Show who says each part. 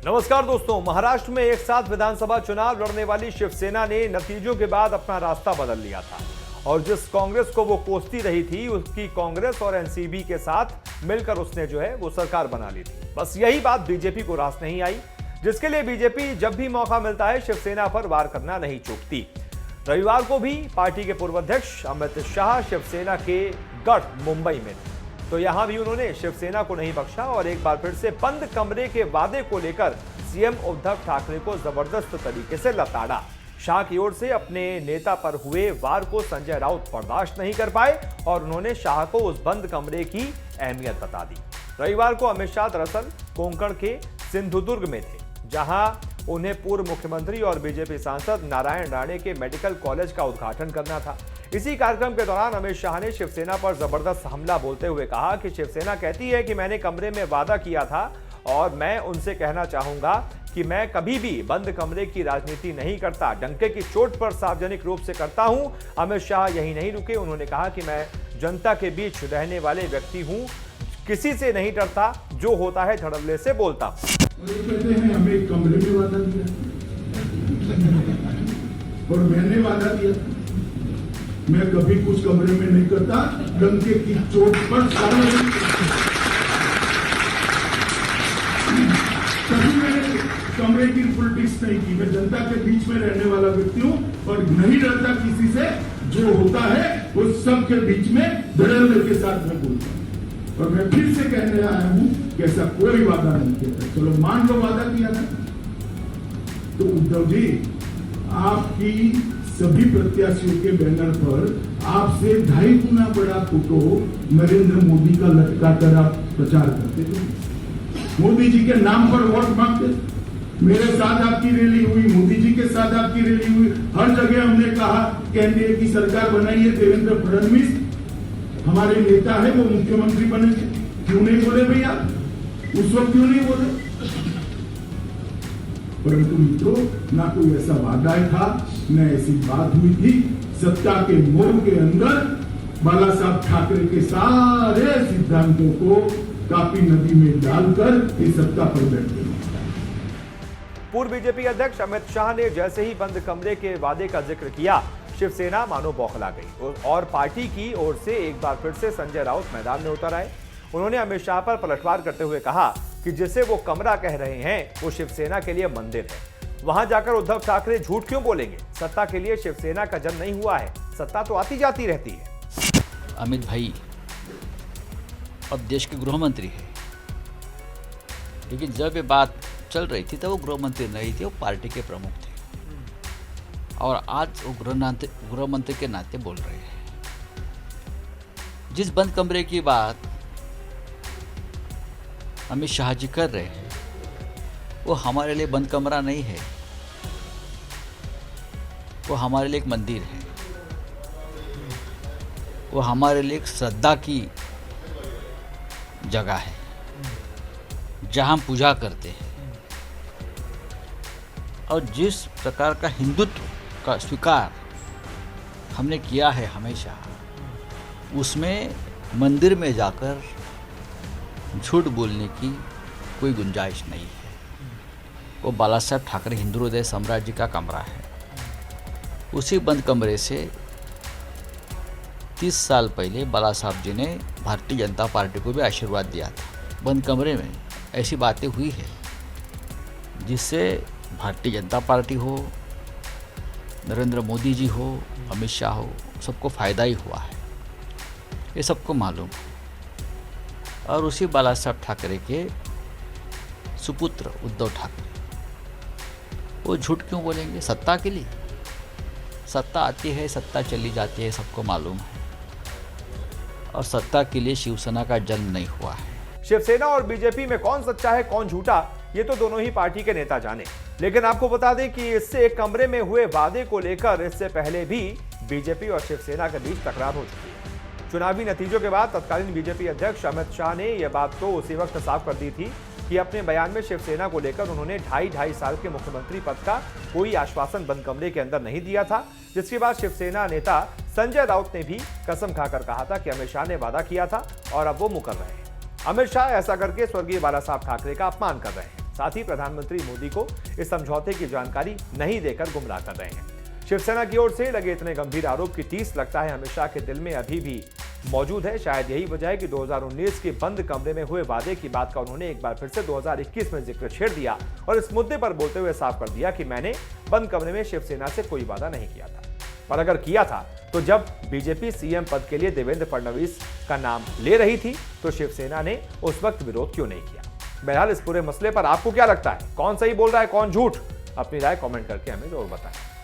Speaker 1: नमस्कार दोस्तों, महाराष्ट्र में एक साथ विधानसभा चुनाव लड़ने वाली शिवसेना ने नतीजों के बाद अपना रास्ता बदल लिया था और जिस कांग्रेस को वो कोसती रही थी उसकी कांग्रेस और एनसीबी के साथ मिलकर उसने वो सरकार बना ली थी। बस यही बात बीजेपी को रास नहीं आई, जिसके लिए बीजेपी जब भी मौका मिलता है शिवसेना पर वार करना नहीं चूकती। रविवार को भी पार्टी के पूर्व अध्यक्ष अमित शाह शिवसेना के गढ़ मुंबई में थे, तो यहां भी उन्होंने शिवसेना को नहीं बख्शा और एक बार फिर से बंद कमरे के वादे को लेकर सीएम उद्धव ठाकरे को जबरदस्त तरीके से लताड़ा। शाह की ओर से अपने नेता पर हुए वार को संजय राउत बर्दाश्त नहीं कर पाए और उन्होंने शाह को उस बंद कमरे की अहमियत बता दी। रविवार को अमित शाह दरअसल कोंकण के सिंधुदुर्ग में थे, जहां उन्हें पूर्व मुख्यमंत्री और बीजेपी सांसद नारायण राणे के मेडिकल कॉलेज का उद्घाटन करना था। इसी कार्यक्रम के दौरान अमित शाह ने शिवसेना पर जबरदस्त हमला बोलते हुए कहा कि शिवसेना कहती है कि मैंने कमरे में वादा किया था और मैं उनसे कहना चाहूंगा कि मैं कभी भी बंद कमरे की राजनीति नहीं करता, डंके की चोट पर सार्वजनिक रूप से करता हूं। अमित शाह यही नहीं रुके, उन्होंने कहा कि मैं जनता के बीच रहने वाले व्यक्ति हूं, किसी से नहीं डरता, जो होता है धड़ल्ले से बोलता हूं।
Speaker 2: कहते हैं हमें एक कमरे में वादा दिया और मैंने वादा दिया मैं कभी कुछ कमरे में नहीं करता, डंके की चोट पर कभी मैंने कमरे की पॉलिटिक्स नहीं की। मैं जनता के बीच में रहने वाला व्यक्ति हूँ और नहीं डरता किसी से, जो होता है वो सबके बीच में धड़ल्ले के साथ में बोलता हूँ। और मैं फिर से कहने आया हूँ कि ऐसा कोई वादा नहीं किया। चलो मान लो वादा किया था, तो उद्धव जी आपकी सभी प्रत्याशियों के बैनर पर आपसे 2.5 गुना बड़ा फोटो नरेंद्र मोदी का लटका कर आप प्रचार करते थे। मोदी जी के नाम पर वोट मांगते। मेरे साथ आपकी रैली हुई, मोदी जी के साथ आपकी रैली हुई, हर जगह हमने कहा केंद्र की सरकार बनाइए, देवेंद्र फडणवीस हमारे नेता है, वो मुख्यमंत्री बनेंगे। क्यों नहीं बोले भैया, उस वक्त क्यों नहीं बोले? परंतु मित्रों, ना कोई ऐसा वादा था, न ऐसी बात हुई थी। सत्ता के मोह के अंदर बाला साहब ठाकरे के सारे सिद्धांतों को कापी नदी में डालकर ये सत्ता पर बैठ गई।
Speaker 1: पूर्व बीजेपी अध्यक्ष अमित शाह ने जैसे ही बंद कमरे के वादे का जिक्र किया, शिवसेना मानो बौखला गई और पार्टी की ओर से एक बार फिर से संजय राउत मैदान में उतर आए। उन्होंने अमित शाह पर पलटवार करते हुए कहा कि जिसे वो कमरा कह रहे हैं वो शिवसेना के लिए मंदिर है। वहां जाकर उद्धव ठाकरे झूठ क्यों बोलेंगे? सत्ता के लिए शिवसेना का जन्म नहीं हुआ है, सत्ता तो आती जाती रहती है।
Speaker 3: अमित भाई अब देश के गृह मंत्री है, लेकिन जब ये बात चल रही थी तो वो गृह मंत्री नहीं थे, वो पार्टी के प्रमुख थे और आज वो गृह मंत्री के नाते बोल रहे हैं। जिस बंद कमरे की बात अमित शाह जी कर रहे हैं वो हमारे लिए बंद कमरा नहीं है, वो हमारे लिए एक मंदिर है, वो हमारे लिए एक श्रद्धा की जगह है जहां हम पूजा करते हैं। और जिस प्रकार का हिंदुत्व का स्वीकार हमने किया है हमेशा, उसमें मंदिर में जाकर झूठ बोलने की कोई गुंजाइश नहीं है। वो बाला साहब ठाकरे हिंदू हृदय साम्राज्य का कमरा है। उसी बंद कमरे से 30 साल पहले बाला साहब जी ने भारतीय जनता पार्टी को भी आशीर्वाद दिया था। बंद कमरे में ऐसी बातें हुई है जिससे भारतीय जनता पार्टी हो, नरेंद्र मोदी जी हो, अमित शाह हो, सबको फ़ायदा ही हुआ है, ये सबको मालूम है। और उसी बाला साहब ठाकरे के सुपुत्र उद्धव ठाकरे वो झूठ क्यों बोलेंगे? सत्ता के लिए। सत्ता आती है, सत्ता चली जाती है, सबको मालूम है। और सत्ता के लिए शिवसेना का जन्म नहीं हुआ है।
Speaker 1: शिवसेना और बीजेपी में कौन सच्चा है कौन झूठा, ये तो दोनों ही पार्टी के नेता जाने। लेकिन आपको बता दें कि इससे एक कमरे में हुए वादे को लेकर इससे पहले भी बीजेपी और शिवसेना के बीच तकरार हो चुकी है। चुनावी नतीजों के बाद तत्कालीन बीजेपी अध्यक्ष अमित शाह ने यह बात तो उसी वक्त साफ कर दी थी कि अपने बयान में शिवसेना को लेकर उन्होंने 2.5 साल के मुख्यमंत्री पद का कोई आश्वासन बंद कमरे के अंदर नहीं दिया था। जिसके बाद शिवसेना नेता संजय राउत ने भी कसम खाकर कहा था कि अमित शाह ने वादा किया था और अब वो मुकर रहे हैं। अमित शाह ऐसा करके स्वर्गीय बाला साहब ठाकरे का अपमान कर रहे हैं। साथ ही प्रधानमंत्री मोदी को इस समझौते की जानकारी नहीं देकर गुमराह कर रहे हैं। शिवसेना की ओर से लगे इतने गंभीर आरोप की टीस लगता है अमित के दिल में अभी भी मौजूद है। शायद यही वजह है कि 2019 के बंद कमरे में हुए वादे की बात का उन्होंने एक बार फिर से 2021 में जिक्र छेड़ दिया और इस मुद्दे पर बोलते हुए साफ कर दिया कि मैंने बंद कमरे में शिवसेना से कोई वादा नहीं किया था, पर अगर किया था तो जब बीजेपी सीएम पद के लिए देवेंद्र फडणवीस का नाम ले रही थी तो शिवसेना ने उस वक्त विरोध क्यों नहीं किया। बहरहाल इस पूरे मसले पर आपको क्या लगता है, कौन सही बोल रहा है, कौन झूठ? अपनी राय कमेंट करके हमें जरूर बताएं।